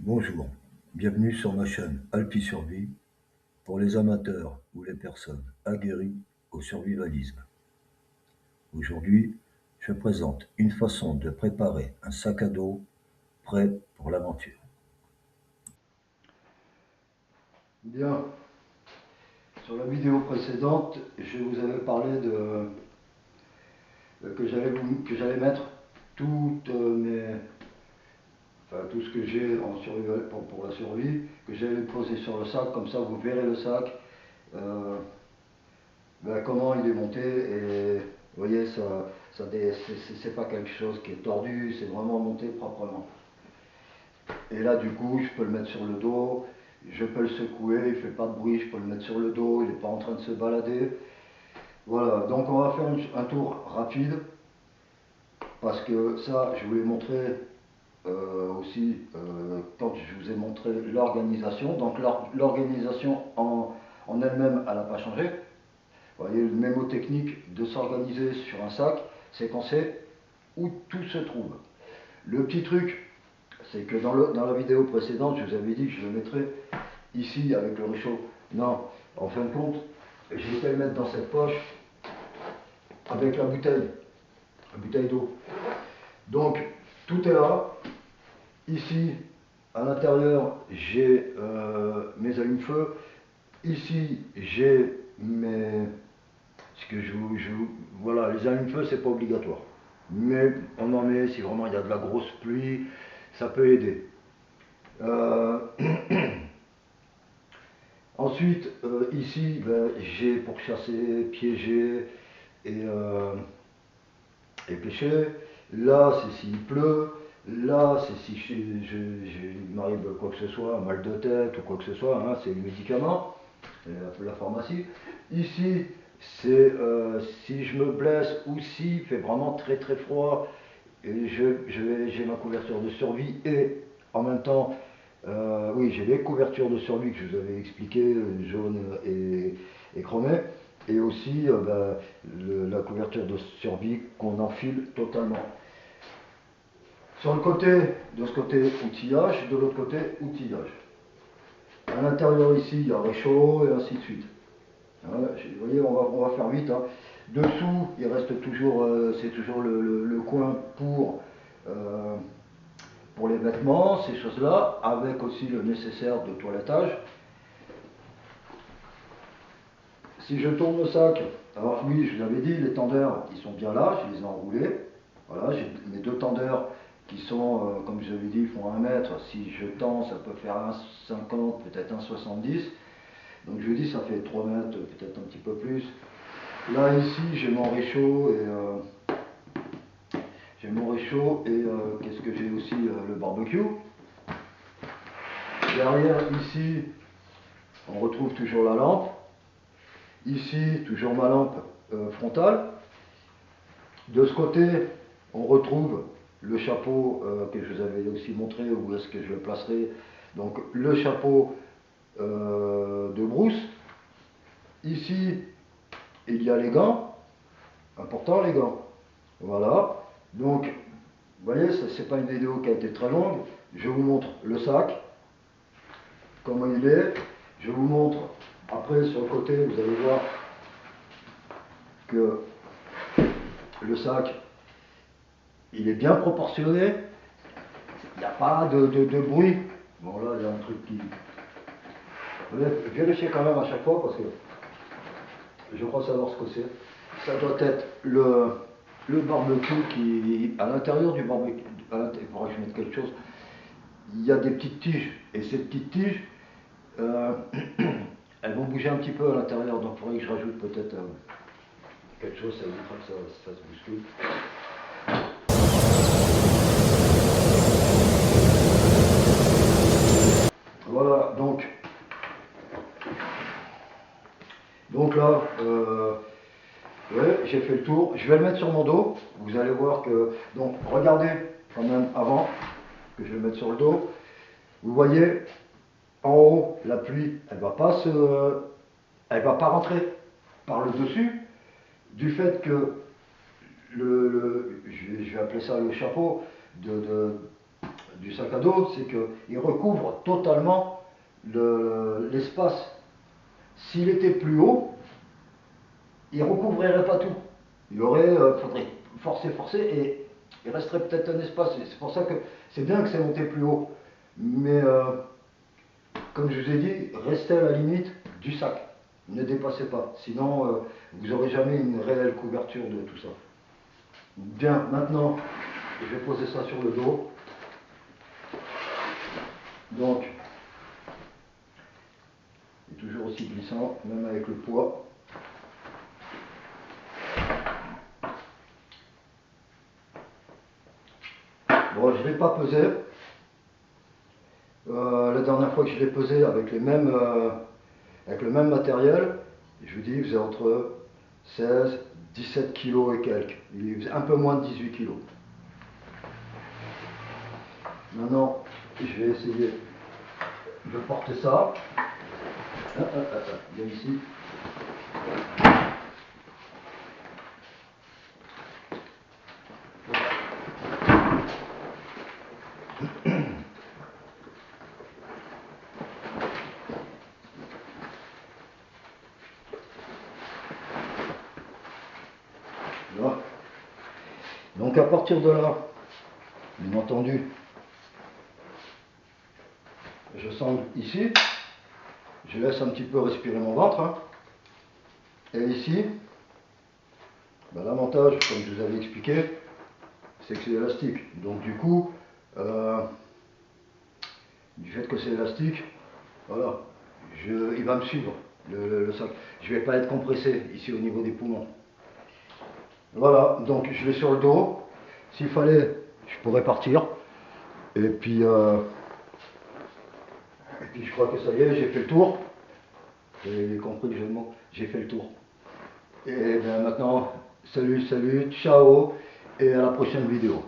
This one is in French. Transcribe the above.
Bonjour, bienvenue sur ma chaîne Alpi Survie pour les amateurs ou les personnes aguerries au survivalisme. Aujourd'hui, je présente une façon de préparer un sac à dos prêt pour l'aventure. Bien, sur la vidéo précédente, je vous avais parlé que j'allais mettre toutes tout ce que j'ai en survival pour la survie, que j'allais le poser sur le sac, comme ça vous verrez le sac. Comment il est monté, et vous voyez, c'est pas quelque chose qui est tordu, c'est vraiment monté proprement. Et là, du coup, je peux le mettre sur le dos, je peux le secouer, il fait pas de bruit, je peux le mettre sur le dos, il n'est pas en train de se balader. Voilà, donc on va faire un tour rapide, parce que ça, je vous l'ai montré aussi quand je vous ai montré l'organisation. Donc l'organisation en elle-même, elle n'a pas changé. Vous voyez, le mémotechnique de s'organiser sur un sac, c'est qu'on sait où tout se trouve. Le petit truc, c'est que dans la vidéo précédente, je vous avais dit que je le mettrais ici avec le réchaud. Non, en fin de compte, je vais le mettre dans cette poche avec la bouteille d'eau. Donc, tout est là. Ici, à l'intérieur, j'ai mes allumes-feu. Ici, j'ai mes... Voilà, les allumes-feu, c'est pas obligatoire. Mais on en met si vraiment il y a de la grosse pluie, ça peut aider. Ensuite, ici, j'ai pour chasser, piéger et pêcher. Là, c'est s'il pleut. Là, c'est si il m'arrive quoi que ce soit, un mal de tête ou quoi que ce soit, hein, c'est le médicament, la pharmacie. Ici, c'est si je me blesse ou s'il fait vraiment très très froid, et j'ai ma couverture de survie et en même temps, oui, j'ai les couvertures de survie que je vous avais expliqué, jaune et chromé, et aussi la couverture de survie qu'on enfile totalement. Sur le côté, de ce côté, outillage, de l'autre côté, outillage. À l'intérieur ici, il y a réchaud et ainsi de suite. Voilà, vous voyez, on va faire vite. Hein. Dessous, il reste toujours, c'est toujours le coin pour les vêtements, ces choses-là, avec aussi le nécessaire de toilettage. Si je tourne le sac, alors oui, je vous avais dit, les tendeurs, ils sont bien là, je les ai enroulés. Voilà, j'ai mes deux tendeurs qui sont, comme je vous avais dit, ils font 1 mètre. Si je tends, ça peut faire 1,50, peut-être 1,70. Donc je vous dis, ça fait 3 mètres, peut-être un petit peu plus. Là, ici, j'ai mon réchaud et qu'est-ce que j'ai aussi, le barbecue. Derrière, ici, on retrouve toujours la lampe. Ici, toujours ma lampe frontale. De ce côté, on retrouve le chapeau que je vous avais aussi montré, où est-ce que je le placerai. Donc le chapeau de brousse. Ici, il y a les gants. Important, les gants. Voilà. Donc, vous voyez, ce n'est pas une vidéo qui a été très longue. Je vous montre le sac, comment il est. Je vous montre, après sur le côté, vous allez voir que le sac, il est bien proportionné. Il n'y a pas de bruit. Bon là, il y a un truc qui... Vérifiez quand même à chaque fois parce que je crois savoir ce que c'est. Ça doit être le barbecue qui... À l'intérieur du barbecue, il faudra que je mette quelque chose. Il y a des petites tiges. Et ces petites tiges, elles vont bouger un petit peu à l'intérieur. Donc il faudrait que je rajoute peut-être quelque chose, ça évitera que ça se bouscule. Voilà, donc là, ouais, j'ai fait le tour. Je vais le mettre sur mon dos. Vous allez voir que... Donc, regardez quand même avant que je le mette sur le dos. Vous voyez, en haut, la pluie, elle va pas rentrer par le dessus. Du fait que je vais appeler ça le chapeau du sac à dos, c'est qu'il recouvre totalement l'espace. S'il était plus haut, il recouvrirait pas tout. Il aurait, faudrait forcer, et il resterait peut-être un espace. C'est pour ça que c'est bien que c'est monté plus haut. Mais comme je vous ai dit, restez à la limite du sac. Ne dépassez pas. Sinon, vous n'aurez jamais une réelle couverture de tout ça. Bien, maintenant, je vais poser ça sur le dos. Donc, il est toujours aussi glissant, même avec le poids. Bon, je ne l'ai pas pesé. La dernière fois que je l'ai pesé avec le même matériel, je vous dis, il faisait entre 16, 17 kg et quelques. Il faisait un peu moins de 18 kg. Maintenant, je vais essayer de porter ça. Viens ici. Là. Donc à partir de là, bien entendu, je sens ici, je laisse un petit peu respirer mon ventre. Hein. Et ici, ben, l'avantage, comme je vous avais expliqué, c'est que c'est élastique. Donc du coup, du fait que c'est élastique, voilà, il va me suivre, le sac. Je ne vais pas être compressé ici au niveau des poumons. Voilà, donc je l'ai sur le dos. S'il fallait, je pourrais partir. Et puis je crois que ça y est, j'ai fait le tour. Vous avez compris le jeu de mots, j'ai fait le tour. Et bien maintenant, salut, ciao, et à la prochaine vidéo.